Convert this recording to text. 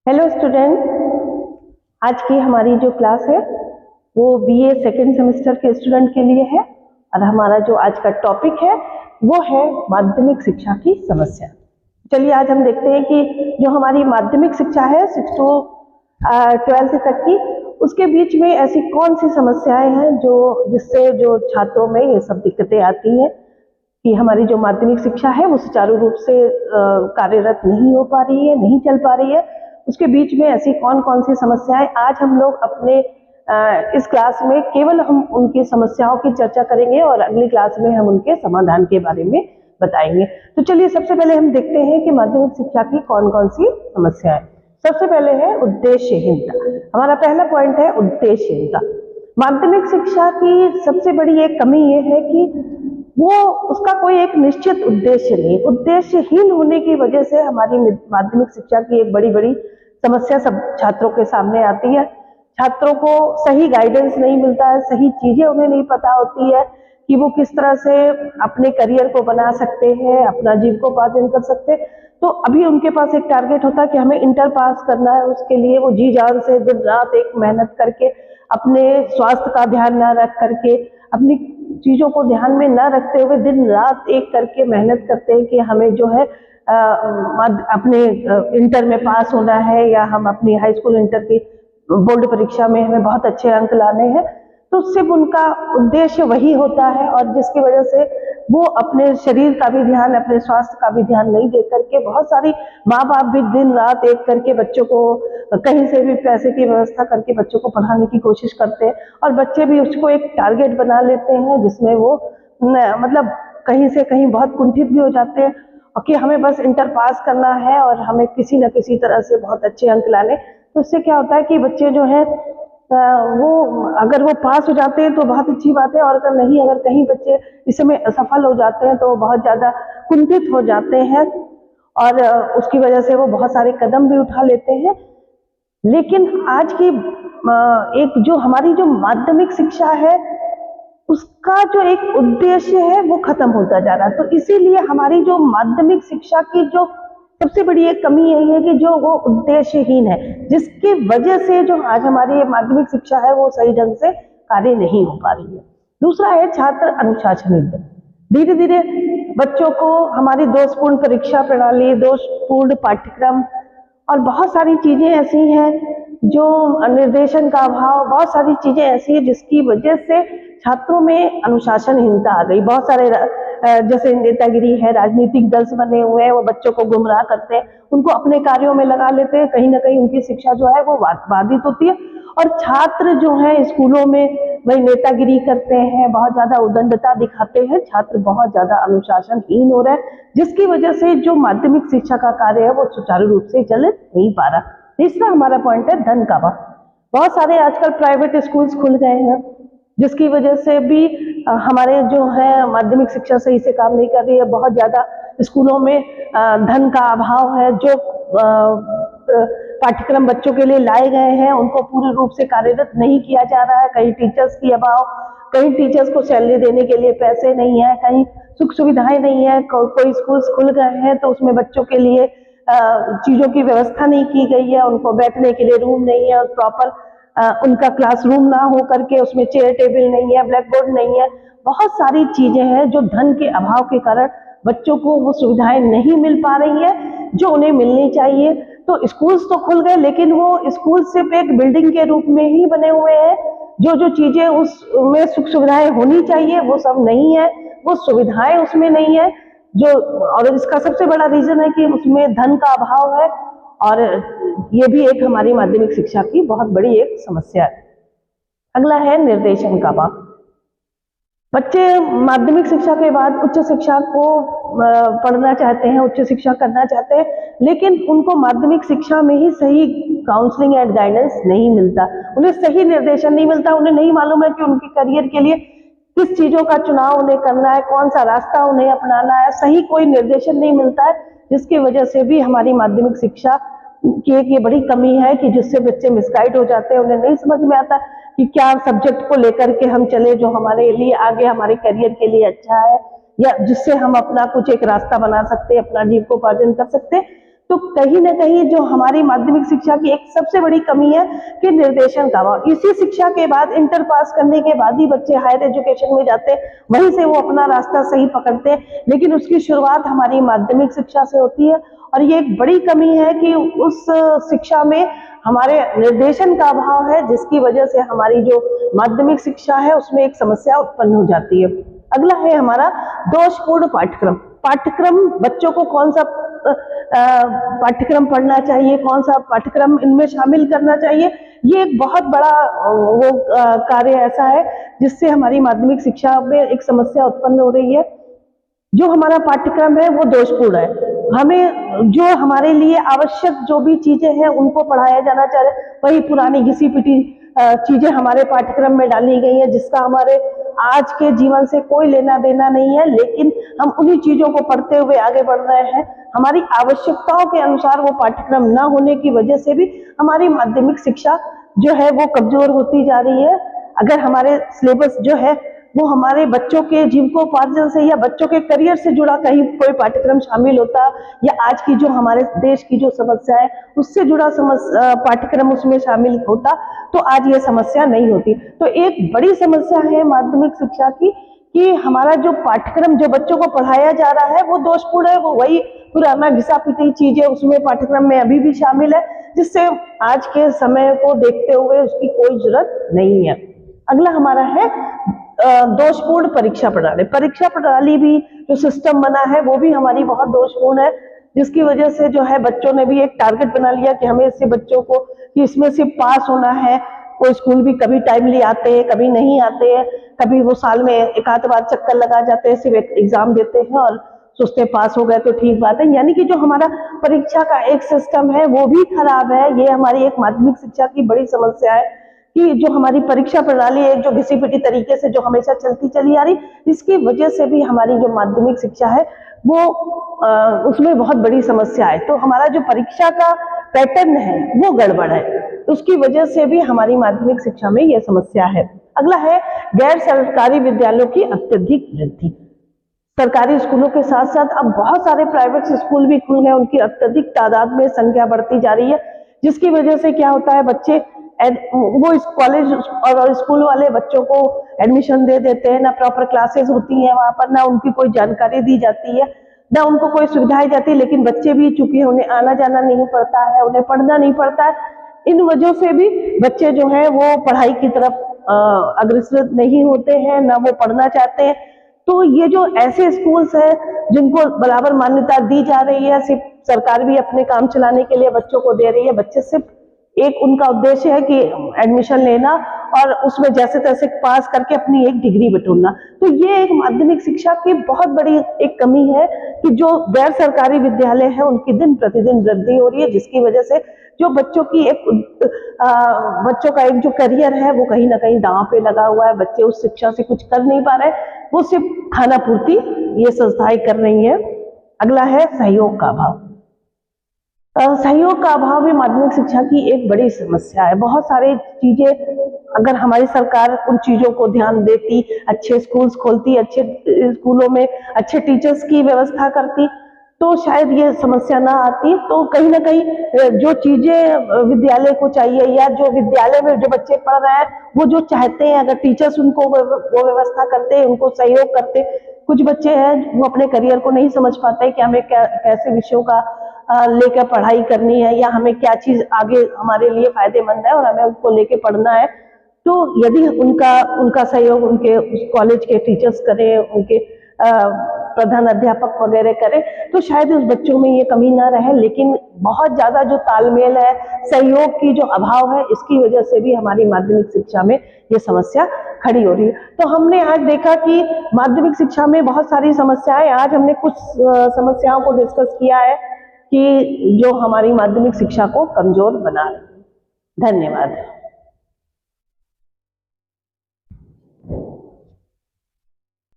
Hello student, आज की हमारी जो क्लास है वो बीए सेकेंड सेमेस्टर के स्टूडेंट के लिए है और हमारा जो आज का टॉपिक है वो है माध्यमिक शिक्षा की समस्या। चलिए आज हम देखते हैं कि जो हमारी माध्यमिक शिक्षा है 6 to 12 तक की, उसके बीच में ऐसी कौन सी समस्याएं हैं जिससे जो छात्रों में ये सब दिक्कतें आती हैं कि हमारी जो माध्यमिक शिक्षा है वो सुचारू रूप से कार्यरत नहीं हो पा रही है, नहीं चल पा रही है। उसके बीच में ऐसी कौन कौन सी समस्याएं, आज हम लोग अपने इस क्लास में केवल हम उनकी समस्याओं की चर्चा करेंगे और अगली क्लास में हम उनके समाधान के बारे में बताएंगे। तो चलिए सबसे पहले हम देखते हैं कि माध्यमिक शिक्षा की कौन कौन सी समस्याएं। सबसे पहले है उद्देश्यहीनता। हमारा पहला पॉइंट है उद्देश्यहीनता। माध्यमिक शिक्षा की सबसे बड़ी एक कमी ये है कि वो उसका कोई एक निश्चित उद्देश्य नहीं, उद्देश्यहीन होने की वजह से हमारी माध्यमिक शिक्षा की एक बड़ी बड़ी समस्या सब छात्रों के सामने आती है। छात्रों को सही गाइडेंस नहीं मिलता है, सही चीजें उन्हें नहीं पता होती है कि वो किस तरह से अपने करियर को बना सकते हैं, अपना जीविकोपार्जन कर सकते हैं। तो अभी उनके पास एक टारगेट होता है कि हमें इंटर पास करना है, उसके लिए वो जी जान से दिन रात एक मेहनत करके, अपने स्वास्थ्य का ध्यान न रख करके, अपनी चीजों को ध्यान में न रखते हुए दिन रात एक करके मेहनत करते हैं कि हमें जो है अपने इंटर में पास होना है या हम अपनी हाई स्कूल इंटर की बोर्ड परीक्षा में हमें बहुत अच्छे अंक लाने हैं। तो सिर्फ उनका उद्देश्य वही होता है और जिसकी वजह से वो अपने शरीर का भी ध्यान, अपने स्वास्थ्य का भी ध्यान नहीं दे करके, बहुत सारी माँ बाप भी दिन रात एक करके बच्चों को कहीं से भी पैसे की व्यवस्था करके बच्चों को पढ़ाने की कोशिश करते हैं और बच्चे भी उसको एक टारगेट बना लेते हैं जिसमें वो मतलब कहीं से कहीं बहुत कुंठित भी हो जाते हैं और कि हमें बस इंटर पास करना है और हमें किसी न किसी तरह से बहुत अच्छे अंक लाने। तो इससे क्या होता है कि बच्चे जो है वो अगर वो पास हो जाते हैं तो बहुत अच्छी बात है, और अगर नहीं, अगर कहीं बच्चे इस समय असफल हो जाते हैं तो बहुत ज्यादा कुंठित हो जाते हैं और उसकी वजह से वो बहुत सारे कदम भी उठा लेते हैं। लेकिन आज की एक जो हमारी जो माध्यमिक शिक्षा है उसका जो एक उद्देश्य है वो खत्म होता जा रहा है। तो इसीलिए हमारी जो माध्यमिक शिक्षा की जो सबसे बड़ी एक कमी यही है कि जो वो उद्देश्यहीन है, जिसकी वजह से जो आज हमारी माध्यमिक शिक्षा है वो सही ढंग से कार्य नहीं हो पा रही है। दूसरा है छात्र अनुशासनहीनता। धीरे धीरे बच्चों को हमारी दोषपूर्ण परीक्षा प्रणाली, दोषपूर्ण पाठ्यक्रम और बहुत सारी चीजें ऐसी हैं, जो निर्देशन का अभाव, बहुत सारी चीजें ऐसी है जिसकी वजह से छात्रों में अनुशासनहीनता आ गई। बहुत सारे जैसे नेतागिरी है, राजनीतिक दल बने हुए हैं, वो बच्चों को गुमराह करते हैं, उनको अपने कार्यों में लगा लेते हैं, कहीं ना कहीं उनकी शिक्षा जो है वो बाधित होती है और छात्र जो है स्कूलों में वही नेतागिरी करते हैं, बहुत ज्यादा उदंडता दिखाते हैं, छात्र बहुत ज्यादा अनुशासनहीन हो रहे हैं, जिसकी वजह से जो माध्यमिक शिक्षा का कार्य है वो सुचारू रूप से चल नहीं पा रहा। तीसरा हमारा पॉइंट है धन का अभाव। बहुत सारे आजकल प्राइवेट स्कूल्स खुल गए हैं जिसकी वजह से भी हमारे जो है माध्यमिक शिक्षा सही से काम नहीं कर रही है। बहुत ज्यादा स्कूलों में धन का अभाव है, जो पाठ्यक्रम बच्चों के लिए लाए गए हैं उनको पूर्ण रूप से कार्यरत नहीं किया जा रहा है। कहीं टीचर्स की अभाव, कहीं टीचर्स को सैलरी देने के लिए पैसे नहीं है, कहीं सुख सुविधाएं नहीं है। कोई स्कूल्स खुल गए हैं तो उसमें बच्चों के लिए चीजों की व्यवस्था नहीं की गई है, उनको बैठने के लिए रूम नहीं है और प्रॉपर उनका क्लासरूम ना हो करके उसमें चेयर टेबल नहीं है, ब्लैक बोर्ड नहीं है। बहुत सारी चीजें हैं जो धन के अभाव के कारण बच्चों को वो सुविधाएं नहीं मिल पा रही है जो उन्हें मिलनी चाहिए। तो स्कूल्स तो खुल गए लेकिन वो स्कूल सिर्फ एक बिल्डिंग के रूप में ही बने हुए हैं। जो चीजें उसमें सुख सुविधाएं होनी चाहिए वो सब नहीं है, वो सुविधाएं उसमें नहीं है जो, और इसका सबसे बड़ा रीजन है कि उसमें धन का अभाव है और ये भी एक हमारी माध्यमिक शिक्षा की बहुत बड़ी एक समस्या है। अगला है निर्देशन का अभाव। बच्चे माध्यमिक शिक्षा के बाद उच्च शिक्षा को पढ़ना चाहते हैं, उच्च शिक्षा करना चाहते हैं, लेकिन उनको माध्यमिक शिक्षा में ही सही काउंसलिंग एंड गाइडेंस नहीं मिलता, उन्हें सही निर्देशन नहीं मिलता। उन्हें नहीं मालूम है कि उनके करियर के लिए किस चीजों का चुनाव उन्हें करना है, कौन सा रास्ता उन्हें अपनाना है, सही कोई निर्देशन नहीं मिलता है, जिसकी वजह से भी हमारी माध्यमिक शिक्षा की एक ये बड़ी कमी है कि जिससे बच्चे मिसगाइड हो जाते हैं। उन्हें नहीं समझ में आता कि क्या सब्जेक्ट को लेकर के हम चले जो हमारे लिए आगे हमारे करियर के लिए अच्छा है या जिससे हम अपना कुछ एक रास्ता बना सकते हैं, अपना जीविकोपार्जन कर सकते हैं। तो कहीं ना कहीं जो हमारी माध्यमिक शिक्षा की एक सबसे बड़ी कमी है कि निर्देशन का अभाव। इसी शिक्षा के बाद इंटर पास करने के बाद ही बच्चे हायर एजुकेशन में जाते हैं, वहीं से वो अपना रास्ता सही पकड़ते हैं, लेकिन उसकी शुरुआत हमारी माध्यमिक शिक्षा से होती है। और ये एक बड़ी कमी है कि उस शिक्षा में हमारे निर्देशन का अभाव है, जिसकी वजह से हमारी जो माध्यमिक शिक्षा है उसमें एक समस्या उत्पन्न हो जाती है। अगला है हमारा दोषपूर्ण पाठ्यक्रम। पाठ्यक्रम, बच्चों को कौन सा पाठ्यक्रम पढ़ना चाहिए, कौन सा पाठ्यक्रम इनमें शामिल करना चाहिए, ये एक बहुत बड़ा वो कार्य ऐसा है जिससे हमारी माध्यमिक शिक्षा में एक समस्या उत्पन्न हो रही है। जो हमारा पाठ्यक्रम है वो दोषपूर्ण है। हमें जो हमारे लिए आवश्यक जो भी चीजें हैं उनको पढ़ाया जाना चाहिए, वही पुरानी घिसी पिटी चीजें हमारे पाठ्यक्रम में डाली गई हैं, जिसका हमारे आज के जीवन से कोई लेना देना नहीं है, लेकिन हम उन्हीं चीजों को पढ़ते हुए आगे बढ़ रहे हैं। हमारी आवश्यकताओं के अनुसार वो पाठ्यक्रम न होने की वजह से भी हमारी माध्यमिक शिक्षा जो है वो कमजोर होती जा रही है। अगर हमारे सिलेबस जो है वो हमारे बच्चों के जीविकोपार्जन से या बच्चों के करियर से जुड़ा कहीं कोई पाठ्यक्रम शामिल होता, या आज की जो हमारे देश की जो समस्या है उससे जुड़ा पाठ्यक्रम उसमें शामिल होता, तो आज ये समस्या नहीं होती। तो एक बड़ी समस्या है माध्यमिक शिक्षा की कि हमारा जो पाठ्यक्रम जो बच्चों को पढ़ाया जा रहा है वो दोषपूर्ण है, वो वही पुराना घिसा पिटी चीजें उसमें पाठ्यक्रम में अभी भी शामिल है, जिससे आज के समय को देखते हुए उसकी कोई जरूरत नहीं है। अगला हमारा है दोषपूर्ण परीक्षा प्रणाली। परीक्षा प्रणाली भी जो सिस्टम बना है वो भी हमारी बहुत दोषपूर्ण है, जिसकी वजह से जो है बच्चों ने भी एक टारगेट बना लिया कि हमें इससे बच्चों को कि इसमें सिर्फ पास होना है। वो स्कूल भी कभी टाइमली आते हैं, कभी नहीं आते हैं, कभी वो साल में एक आध बार चक्कर लगा जाते हैं, सिर्फ एग्जाम देते हैं और सोचते पास हो गए तो ठीक बात है। यानी कि जो हमारा परीक्षा का एक सिस्टम है वो भी खराब है। ये हमारी एक माध्यमिक शिक्षा की बड़ी समस्या है कि जो हमारी परीक्षा प्रणाली है जो घिसी पिटी तरीके से जो हमेशा चलती चली आ रही, इसकी वजह से भी हमारी जो माध्यमिक शिक्षा है वो उसमें बहुत बड़ी समस्या है। तो हमारा जो परीक्षा का पैटर्न है वो गड़बड़ है, उसकी वजह से भी हमारी माध्यमिक शिक्षा में यह समस्या है। अगला है गैर सरकारी विद्यालयों की अत्यधिक वृद्धि। सरकारी स्कूलों के साथ साथ अब बहुत सारे प्राइवेट स्कूल भी खुल गए, उनकी अत्यधिक तादाद में संख्या बढ़ती जा रही है, जिसकी वजह से क्या होता है बच्चे वो इस कॉलेज और स्कूल वाले बच्चों को एडमिशन दे देते हैं, ना प्रॉपर क्लासेस होती हैं वहां पर, ना उनकी कोई जानकारी दी जाती है, ना उनको कोई सुविधाएं जाती है, लेकिन बच्चे भी चूंकि उन्हें आना जाना नहीं पड़ता है, उन्हें पढ़ना नहीं पड़ता है, इन वजह से भी बच्चे जो है वो पढ़ाई की तरफ अग्रसर नहीं होते हैं, ना वो पढ़ना चाहते हैं। तो ये जो ऐसे स्कूल्स हैं जिनको बराबर मान्यता दी जा रही है, सिर्फ सरकार भी अपने काम चलाने के लिए बच्चों को दे रही है, बच्चे सिर्फ एक उनका उद्देश्य है कि एडमिशन लेना और उसमें जैसे तैसे पास करके अपनी एक डिग्री बटोरना। तो ये एक माध्यमिक शिक्षा की बहुत बड़ी एक कमी है कि जो गैर सरकारी विद्यालय है उनकी दिन प्रतिदिन वृद्धि हो रही है, जिसकी वजह से जो बच्चों की एक बच्चों का एक जो करियर है वो कहीं ना कहीं दांव पे लगा हुआ है। बच्चे उस शिक्षा से कुछ कर नहीं पा रहे, वो सिर्फ खाना पूर्ति ये संस्थाएं कर रही है। अगला है सहयोग का अभाव। सहयोग का अभाव भी माध्यमिक शिक्षा की एक बड़ी समस्या है। बहुत सारी चीजें अगर हमारी सरकार उन चीजों को ध्यान देती, अच्छे स्कूल्स खोलती, अच्छे स्कूलों में अच्छे टीचर्स की व्यवस्था करती, तो शायद ये समस्या ना आती। तो कहीं ना कहीं जो चीजें विद्यालय को चाहिए या जो विद्यालय में जो बच्चे पढ़ रहे हैं वो जो चाहते हैं, अगर टीचर्स उनको वो व्यवस्था करते, उनको सहयोग करते। कुछ बच्चे हैं वो अपने करियर को नहीं समझ पाते कि हमें कैसे विषयों का लेकर पढ़ाई करनी है या हमें क्या चीज आगे हमारे लिए फायदेमंद है और हमें उसको लेके पढ़ना है। तो यदि उनका सहयोग उनके कॉलेज के टीचर्स करें, उनके प्रधान अध्यापक वगैरह करें, तो शायद उस बच्चों में ये कमी ना रहे। लेकिन बहुत ज्यादा जो तालमेल है, सहयोग की जो अभाव है, इसकी वजह से भी हमारी माध्यमिक शिक्षा में ये समस्या खड़ी हो रही है। तो हमने आज देखा कि माध्यमिक शिक्षा में बहुत सारी समस्याएं, आज हमने कुछ समस्याओं को डिस्कस किया है कि जो हमारी माध्यमिक शिक्षा को कमजोर बना रही है। धन्यवाद।